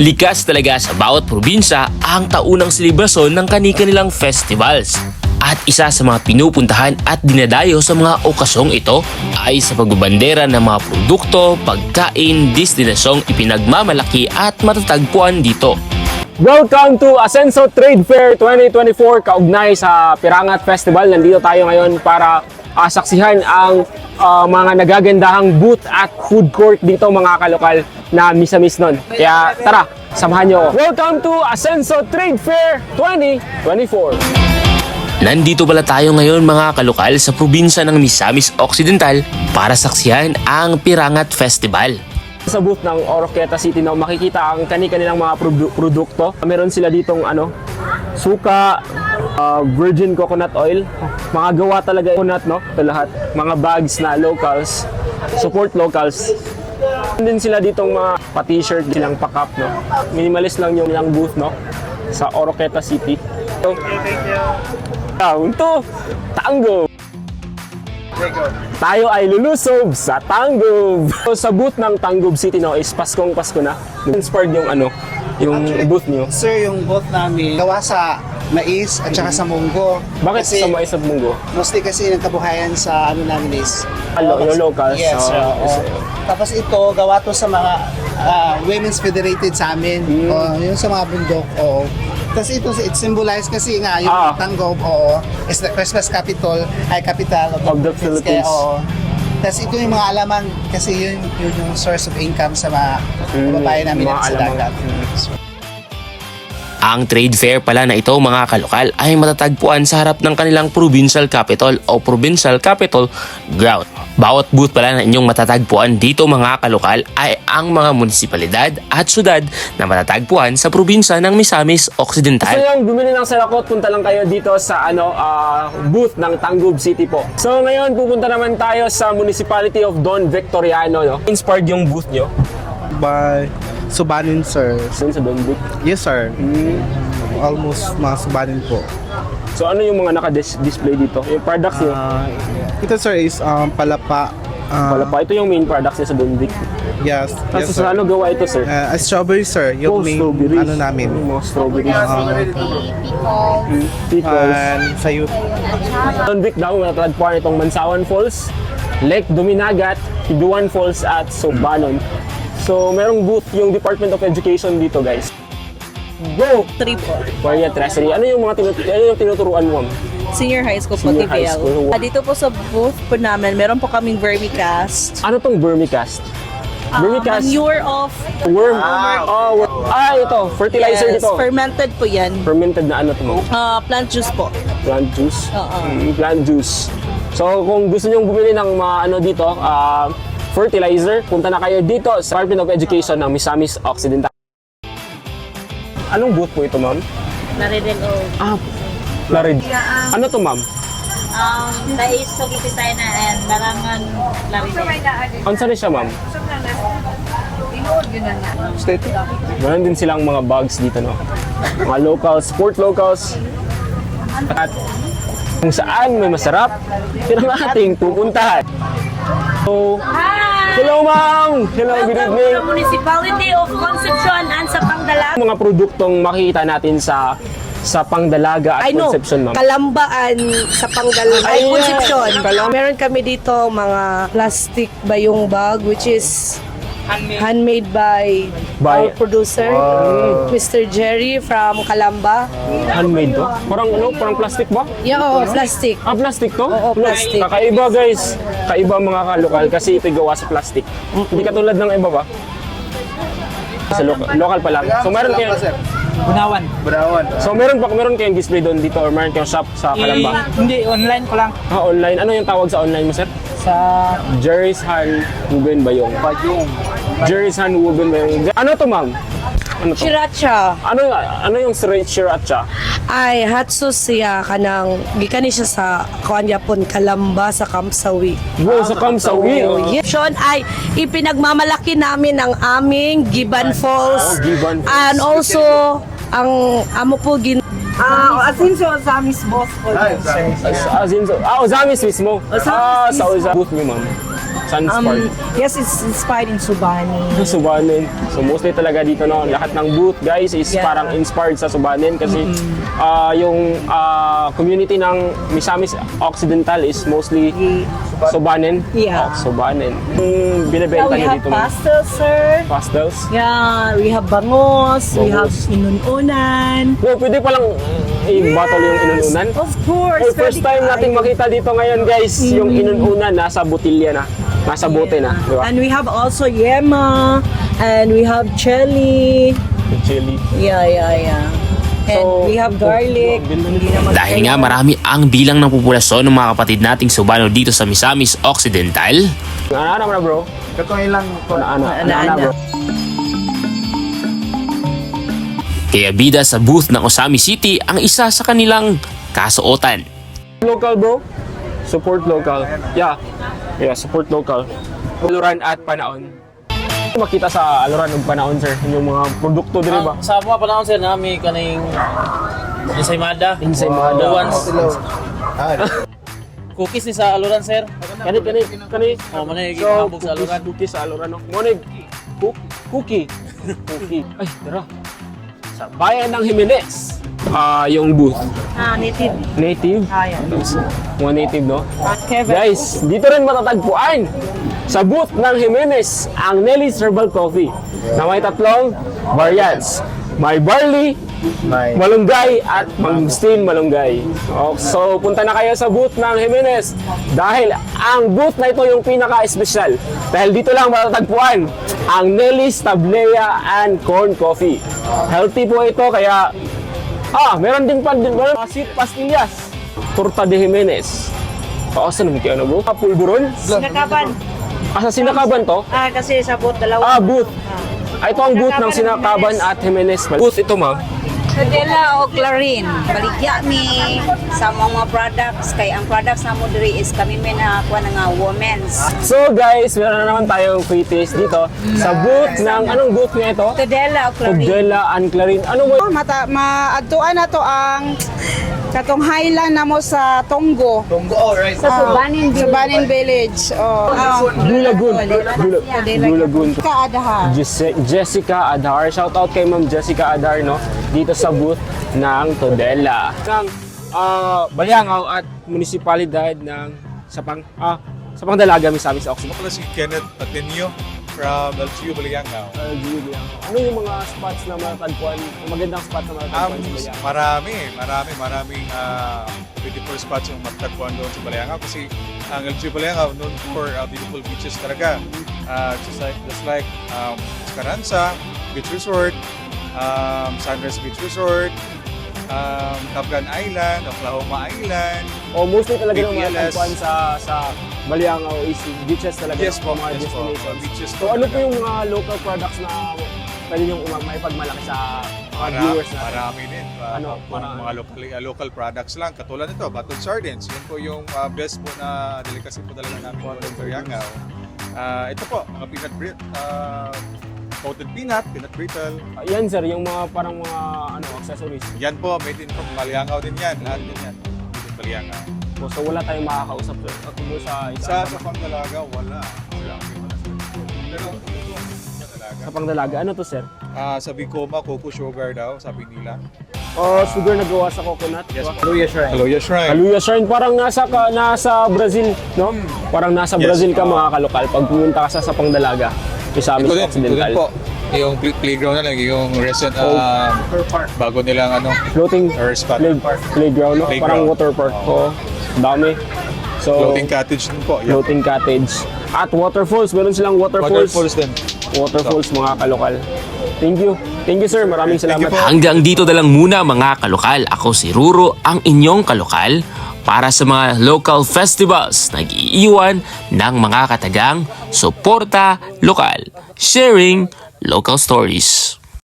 Likas talaga sa bawat probinsya ang taunang selebrasyon ng kani-kanilang festivals. At isa sa mga pinupuntahan at dinadayo sa mga okasyong ito ay sa pagbabandera ng mga produkto, pagkain, destinasyong ipinagmamalaki at matatagpuan dito. Welcome to Asenso Trade Fair 2024 kaugnay sa Pirangat Festival. Nandito tayo ngayon para saksihan ang mga nagagandahang booth at food court dito mga kalokal na misamis nun. Kaya tara, samahan nyo ako. Welcome to Asenso Trade Fair 2024. Nandito pala tayo ngayon mga kalokal sa probinsya ng Misamis Occidental para saksihan ang Pirangat Festival. Sa booth ng Oroquieta City na makikita ang kani-kanilang mga produkto. Meron sila ditong suka, virgin coconut oil, mga gawa talaga coconut, no? Ito lahat, mga bags na locals, support locals. Din sila ditong mga pa-t-shirt, silang pa-cup, no? Minimalist lang yung nilang booth, no? Sa Oroquieta City. So, down to Tango. Tayo ay lulusob sa Tangob. So, sa booth ng Tangob City no is Paskong Pasko na. Inspired yung yung booth niyo. Sir, yung booth namin gawa sa mais at saka sa munggo. Bakit Kasi sa mais at munggo? mostly kasi yung kabuhayan sa namin is Yung locals? Yes, sir. Oh, Oo. Tapos ito, gawa to sa mga women's federated sa amin. Yung sa mga bundok. Oo. Tapos ito, it symbolize kasi nga yung Tangob, is the Christmas capital Of the Philippines. Kaya, tapos ito yung mga alaman kasi yun yung source of income sa mga kababayan namin mga sa alamang. dagat. Ang trade fair pala na ito mga kalokal ay matatagpuan sa harap ng kanilang provincial capital o provincial capital ground. Bawat booth pala na inyong matatagpuan dito mga kalokal ay ang mga munisipalidad at syudad na matatagpuan sa probinsya ng Misamis So Occidental. yung bumili ng salakot, punta lang kayo dito sa booth ng Tangob City po. So ngayon pupunta naman tayo sa Municipality of Don Victoriano. No? Inspired yung booth nyo? By Subanin, sir. Sa Don Vic. Yes, sir. Almost mga Subanin po. So ano yung mga naka-display dito? Yung products nyo? Ito, sir, is palapa. Wala pa. Ito yung main products niya sa Don Vic. Yes, Tapos yes, sa sir. ano gawa ito, sir? Strawberry, sir. Yung main, Strawberries. ano namin. Yung mga strawberries. Pickles. And sayut. Don Vic daw, matatagpuan itong Mansawan Falls, Lake Duminagat, Kiduan Falls at Subanon. So, merong booth yung Department of Education dito, guys. Go! 3 po. Korea Treasury. Ano yung mga tinuturuan mo, ma'am? Senior high school po, Senior high TVL. school. Dito po sa booth po namin, meron po kaming vermicast. Ano tong vermicast? Vermicast? Manure of Worm. Ito. Fertilizer dito. fermented po yan. Fermented na ano to, ma'am? Plant juice po. Plant juice? Oo. Plant juice. So, kung gusto nyo bumili ng mga dito, fertilizer, punta na kayo dito sa Department of Education ng Misamis Occidental. Anong booth po ito, ma'am? Naridel o Larid. Ano to, ma'am? Dais sa Gipitay na and Larangan Naridel. Ano saan siya, ma'am? State. Meron din silang mga bags dito, no? Mga locals, sport locals. At kung saan may masarap, yun ang ating pupuntahan. So, hello, ma'am! Hello, good evening! Municipality of Concepcion and sa Pangdala. Mga produktong makikita natin sa Pangdalaga at Concepcion, ma'am. Kalambaan sa Pangdalaga. Ay, Ayan. Concepcion. Kalam- Meron kami dito mga plastic bayong bag which is handmade by By- our producer, Mr. Jerry from Calamba. Handmade to? Parang plastic ba? Yeah, oo, plastic. Plastic to? Oo, Look, plastic. Kakaiba, guys. Kaiba mga kalokal kasi ito gawa sa plastic. Hindi katulad ng iba ba? Sa local pa lang. So meron kayo Bunawan. So meron kayong display doon dito or meron kayong shop sa Calamba? Hindi, online ko lang. Online. Ano yung tawag sa online mo, sir? Sa Jerry's Han Woven Bayong. Jerry's Han Woven Bayong. Ano to, ma'am? Ano to? Sriracha. Ano yung sriracha? Ay, hot sauce siya kanang gikan siya sa kuan Japon Calamba sa Kamsawi. Wow, sa Kamsawi. Oh, yes. Sean ay ipinagmamalaki namin ang aming Giban Falls. Giban Falls. And also ang amo po Asinso Zamis boss po. Ozamis mismo. Sa Ozamis booth niyo, ma'am. Saan inspired? Yes, it's inspired in Subani. Subanen. So mostly talaga dito no, lahat ng booth guys is Yeah. parang inspired sa Subanen kasi yung community ng Misamis Occidental is mostly Subanen. Yeah. Subanen. Yung Yeah, binebenta we niyo have dito mga pastels, sir. pastels. Yeah, we have bangos, we have Bangos. inununan. Wow, pwede palang i-bottle yung inununan. Of course. Hey, first time natin makita dito ngayon guys, yung inununan nasa botilya na. Nasa bote na, di ba? And we have also yema, and we have chili. Chili. Yeah. And So, we have garlic. Hindi naman Dahil nga marami ang bilang ng populasyon ng mga kapatid nating Subano dito sa Misamis Occidental, Ano na bro? Katong ilang Ano bro? kaya bida sa booth ng Osami City ang isa sa kanilang kasuotan. Local bro? Support local. Yeah, support local. Aluran at Panaon. Makita sa Aluran ug Panaon sir, yung mga produkto diri ba? Sa mga panahon sir, nami kaning ensaymada. Ensaymada. Once. Cookies ni sa aluran sir. Kani. Oh, man yung So, gihambog sa aluran. cookies sa Aluran no. Mo cookie. Cookie. Ay, tara. Sa bayan ng Jimenez. Yung booth. native. Native. Yan. Mga native no. Kevin. Guys, dito rin matatagpuan sa booth ng Jimenez ang Nelly's Herbal Coffee na may tatlong variants. May barley, malunggay at mangustin malunggay. So punta na kayo sa booth ng Jimenez dahil ang booth na ito yung pinaka-espesyal. Dahil dito lang matatagpuan ang Nelly's Tablea and Corn Coffee. Healthy po ito kaya meron din sweet pastillas. Torta de Jimenez. Saan naman kayo na bro? Pulburon? Sinakaban. Sa Sinakaban to? Kasi sa boat, dalawa. Booth. Ito ang booth ng Sinakaban at Jimenez. Booth ito ma'am. Kadela o Clarin, baligya mi sa mga products kay ang products na mo diri is kami may nakakuha nga women's. So guys, meron na naman tayong free taste dito sa booth ng, anong booth nga ito? Kadela o Clarin. Pugdela and Clarin. Ano mo? Maadtuan na to ang katong highland na mo sa Tonggo. Sa Subanin Village. Dulagun. Dulagun. Kaadaha. Jessica Adhar. Shout out kay Ma'am Jessica Adhar no dito sa booth ng Todela. Ng Baliangaw at munisipalidad ng Sapang Dalaga Misamis Occidental. Ako si Kenneth Atenio from LGU Baliangaw. Ano yung mga spots na matatagpuan? Magandang spots na matatagpuan sa Baliangaw? Maraming beautiful spots yung matatagpuan doon sa Baliangaw kasi ang LGU Baliangaw known for beautiful beaches talaga. Just like Esperanza Beach Resort, Sunrise Beach Resort, Caplan Island, Oklahoma Island. Mostly talaga ng BPLS. matatagpuan sa Baliangaw is beaches talaga. Yes po, mga yes po. destinations. Beaches So ano po yung mga local products na pwede nyo maipagmalaki sa mga viewers natin? Marami din. Mga local products lang. Katulad nito, Baton Sardines. Yun po yung best po na delicacy po talaga namin po sa Baliangaw. Ito po, mga coated peanut brittle. Yan sir, yung mga parang mga accessories. Yan po, made in from Baliangaw din yan. Lahat din yan. Made in Baliangaw. So wala tayong makakausap sir. Kung sa Pangdalaga, wala. Pero sa Pangdalaga, ano to sir? sa Bicoma, cocoa sugar daw, sabi nila. Sugar na gawa sa coconut. Yes, diba? Kaluya Shrine. Kaluya Shrine, parang nasa Brazil, no? Parang nasa Brazil ka mga kalokal pag pumunta ka sa Pangdalaga. Misamis Occidental. po. Yung playground na lang, yung recent bago nilang Floating spot. playground, no? Playground. Parang water park. Dami. So, Floating cottage din po. Yun. floating cottage. At waterfalls, meron silang waterfalls. Waterfalls din. Waterfalls mga kalokal. Thank you. Thank you sir, maraming salamat. Hanggang dito na lang muna mga kalokal. Ako si Ruro, ang inyong kalokal para sa mga local festivals. Nag-iiwan ng mga katagang suporta lokal, sharing local stories.